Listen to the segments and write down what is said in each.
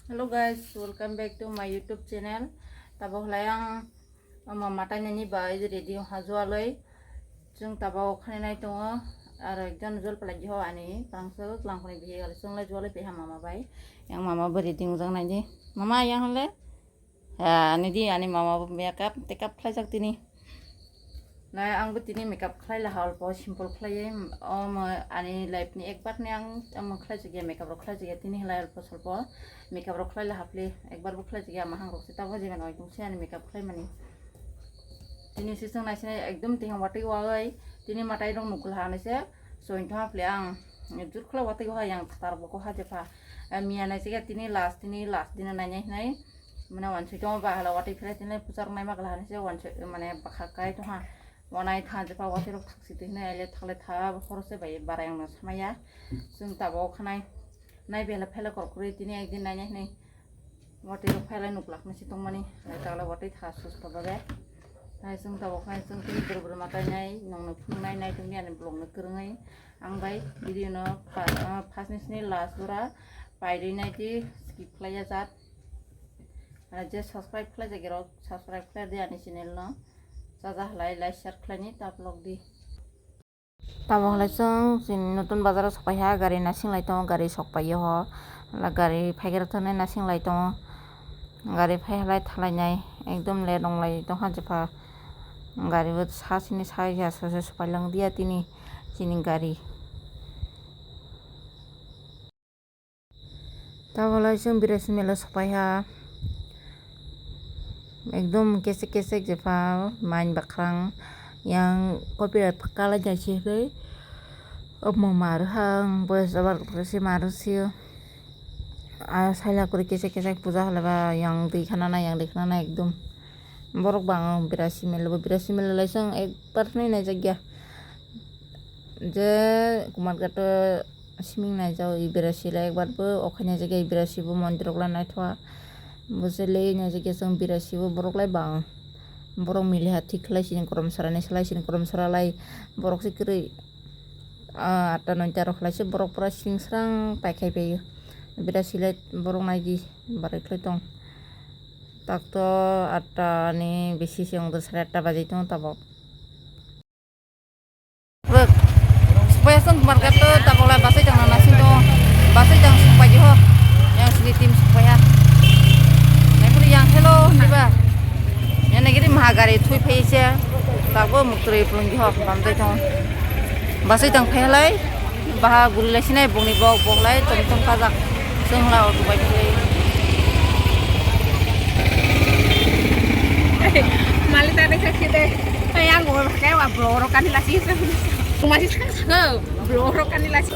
Hello guys, welcome back to my YouTube channel. Tabok layang mata nyanyi ba is ready hajualoi. Jung tabok khanai tongo aro ekjon jol pelagi ho ani prangso langkoni bihe gal sung lai jole peha mama bai. Yang mama beri ting jang nai mama yang hale. Ha ani di ani mama makeup tekap khlai jak tini. Nah, ang betini makeup khlai lah hal po simple khlai ani life ni ekbar ni ang khlai jage makeup ro khlai jage tini halai po solpo makeup ro khlai lah hafle ekbar bo khlai jage mahang ro sita bo jebe noi tungsi ani makeup khlai mani tini sisang nai sine ekdom tihang watai wagai tini matai rong nukul ha nase soin tha hafle ang jur khla watai wa yang tar bo ko ha jepa miya nai sege tini last dina nai nai mana wan sitong ba hala watai phre tini pusar nai ma gala nase wan mane bakha kai to ha wanai tha jepa watai rok thaksi tini ele thagle tha khorose bai barayang na samaya jung tabo khanai nai bela phela korkuri tini ekdin nai nai watai rok phela nuklak nasi tongmani lai tagla watai tha susto babe nai jung tabo khanai jung tini bur matai nai nong phung nai tungni ani blong na krengai ang bai video no first ni last dura paidai nai ti skip khlaya jat je subscribe khlai jagero subscribe khlai de ani channel no jaja halai like share khlaini tablog di tabo halai jung notun bazar sapai ha gari nasing lai tong gari sokpai ho la gari phaigera thone nasing lai tong gari phai halai thalai nai ekdom le rong lai tong ha jepa gari bo sa sini sai ya sa sapai lang dia tini chini gari tabo halai jung birasi mela sapai ha ekdom kesek jepa main bakrang yang copyright pakala jasi re mau maru hang bos abar si maru sio saila kuri kesek puja halaba yang di khana na ekdom borok bang birasi melo lai sang ekbar nai na jagya je kumar gato siming na jau i birasi la ekbar bo okhanya jagya i birasi bo mondir okla nai thwa bosele na jagya sang birasi bo borok lai bang borok mili hathi khlai sin korom sarani salai sin korom saralai borok sikri ata nonta rok khlai se borok pura sing srang paikhai peyo birasi lai borok nai di barai khlai tong takto ata ni besi siang ter 8:30 baje tong tabok rek supaya sang market to tabok lai basai jang nasi to basai jang supaya ho yang sini tim supaya nai puri yang hello diba yang negeri mahagari thui phaise tago muktri plung ho bamdai tong basai jang phailai baha gulai sinai bongni bok lai tom kajak sengla dubai phai Malita de sakit yang gue pakai wah bloro kan lagi masih sekarang bloro kan lagi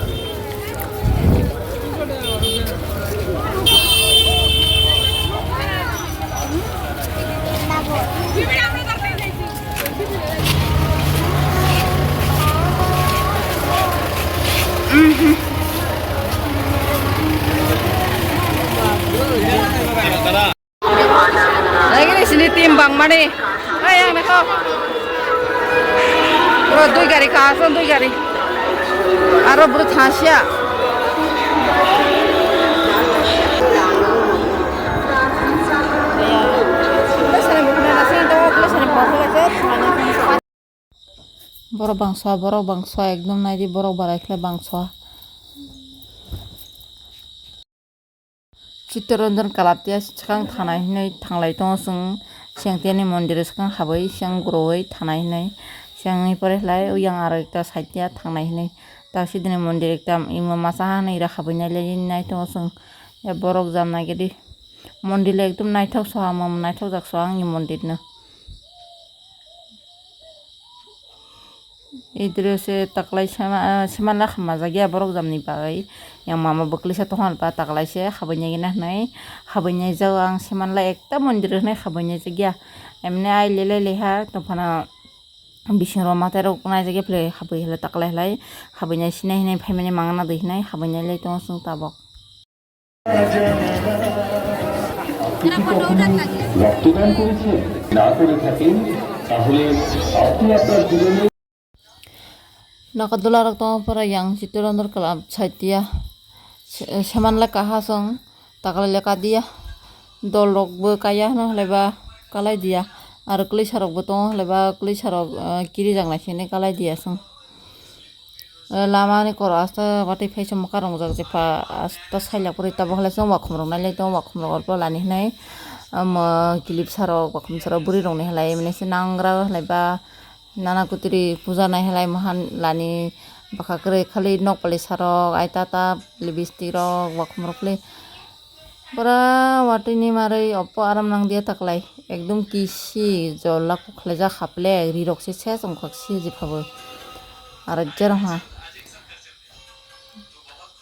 lagi di sini timbang mana yang nak bro dui gari aro bro thasya borok bangsa ekdom nai di borok barai khlai bangsa Chittaranjan kalaptia sikhang thanai hinai thanglai tong sung siangtiani mondir sikhang habai siang growai thanai hinai siangni pore lai uyang aro ekta saitia thangnai hinai ta sidini mondir ekta ima masa hanai ra habai nai nai tong sung ya borok jam nai gedi mondir le ekdom naithok soha mam naithok jak soha ni mondir no idre se taklai semana khama jagya borok jamni bagai yang mama bakli sa tohan pa taklai se khabanya gina nai khabanya jaw ang semanla ekta mondir nai khabanya jagya emne ai lele ha to phana bising ro matai ro nai jagya ple khabai hela taklai lai khabanya sinai nai phaimani mangna dei nai khabanya lai tong sung tabok রক্তদান করেছে না করে থাকেন তাহলে আপনি আপনার জীবনে Nakadula tong para yang Chittaranjan kalap saitia semanla kahasong takal leka dia dolok bo kaya no leba kalai dia aro kli sarok bo tong leba kli sarok kiri jang lai sini kalai dia sung lama ni koro asta wati fai som karong jak jepa asta sailak puri ta bohle song wakhum rong nai tong wakhum rong orpo lani nai kilip sarok wakhum sarok buri rong ni halai mene se nangra leba nana kutiri puja nai halai mahan lani baka kre khali nok pali sarok ai tata lipstick rok wakhum rok le pura wati ni marai oppo aram nang dia taklai ekdom kisi jolla kukhlaja khaple ri rok se song khaksi jepabo aro jarong ha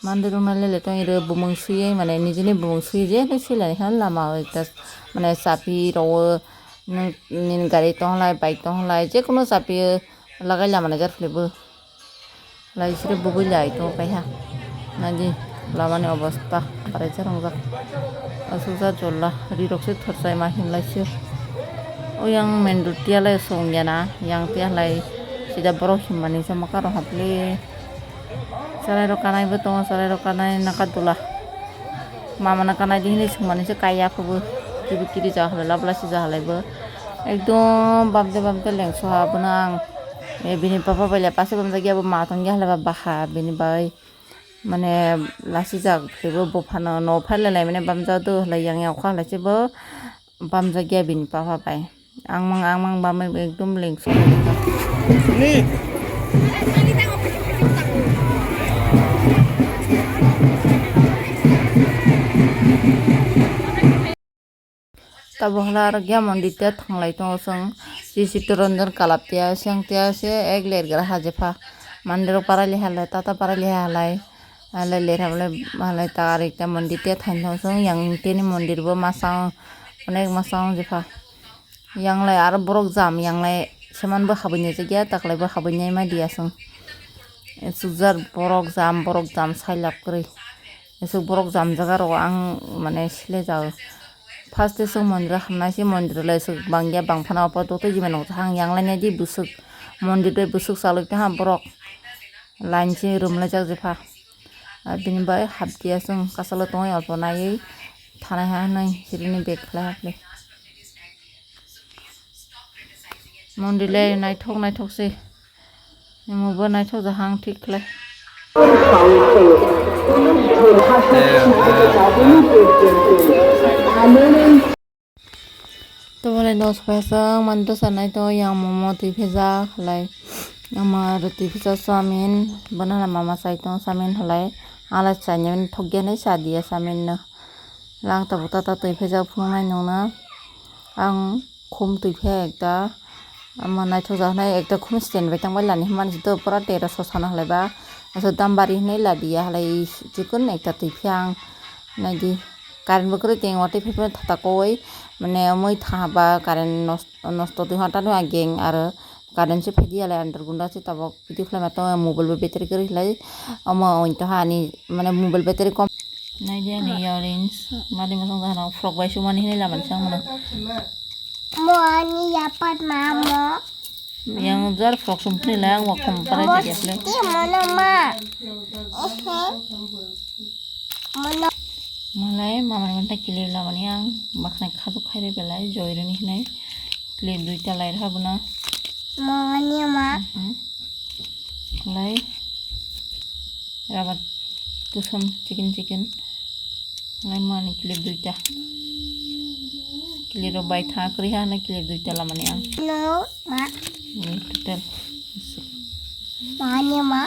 mandir nale le tong ire bumung suye mane nijini bumung suye je le sila han lama ta mane sapi ro nin gari tong lai bike tong lai je kono sapi lagai lama najar flebo lai sire bubu lai to kai ha naji lama ni obasta pare jarong jak asuza jolla ri rokse thorsai ma himlai se o yang mendutia lai song yana yang tia lai sida boro himmani samakaro haple sarai rokanai betul sarai rokanai nakatula mama nakanai di sini semuanya kaya aku kiri kiri jahal labla si jahal ibu ekdom bamde lengso benang bini papa bela pasti bamde abu matang jahal baha bini bay mane lasi jak ibu bopana no pale lai mane bamde tu lai yang aku lah coba bamde bini papa bay angmang bamde ekdom lengso nih tabohla argya mondite thanglai tong song sisi toronjon kalaptia siang tia se ek ler gra hajepa mandiro parali halai tata parali halai halai ler halai tar ekta mondite thain tong song yang teni mondir bo masang onek masang jepa yang lai ar borok jam yang lai seman bo habunye jegya taklai bo habunye ma dia song sujar borok jam sailap kri esuk borok jam jaga ro ang mane sile jaw first sung mondir hamna si mondir lai suk bangya bangphana opo to jimen hang yang lai di busuk mondir de busuk saluk ta borok lain si room la jak jepa bini bai habtia sung kasalo tong alpo nai thanai ha nai sirini bek khla haple mondir lai nai thok se mo bo nai thok hang thik khlai तो बोले दोस्त पैसा मन तो सनाई तो यहाँ मोमो ती भेजा हलाई हमार ती भेजा सामिन बना मामा साई तो सामिन हलाई आला चाहिए मैंने ठग गया नहीं शादी है सामिन न लांग तब ता ती भेजा फुंग नहीं नोना आंग खुम ती भे एकता मनाई तो जा नहीं एकता खुम स्टैंड बैठा वाला नहीं मान तो पूरा तेरा सोसाना हलाई बा ऐसा दाम बारी नहीं ला दिया हलाई चिकन एकता ती भे आंग नहीं दी कारण बकरे तेंग वाटे फेफे थता कोई माने मै थाबा कारण नष्ट दुई घंटा दुआ गेंग आरो कारण से फेदी आले अंडर गुंडा से तब बिदि फ्लामा तो मोबाइल बैटरी करी लाई अम ओइतो हानि माने मोबाइल बैटरी कम नाइ दिया नि इयरिंग्स मादि मसं जाना फ्रक बाइसु मानि हिनै लामान सांग मन Moani yapat mamo. yang jar frok sumpni lang wa kom pare dia ple Mono ma. Mono. malai mama manta kilir la mani ang bakna khaju khaire belai joironi hinai clip duita lai rabuna Moani ma. lai rabat kusam chicken lai mani clip duita kiliro bai tha kri ha na clip duita la mani ang No ma. ni total Moani ma.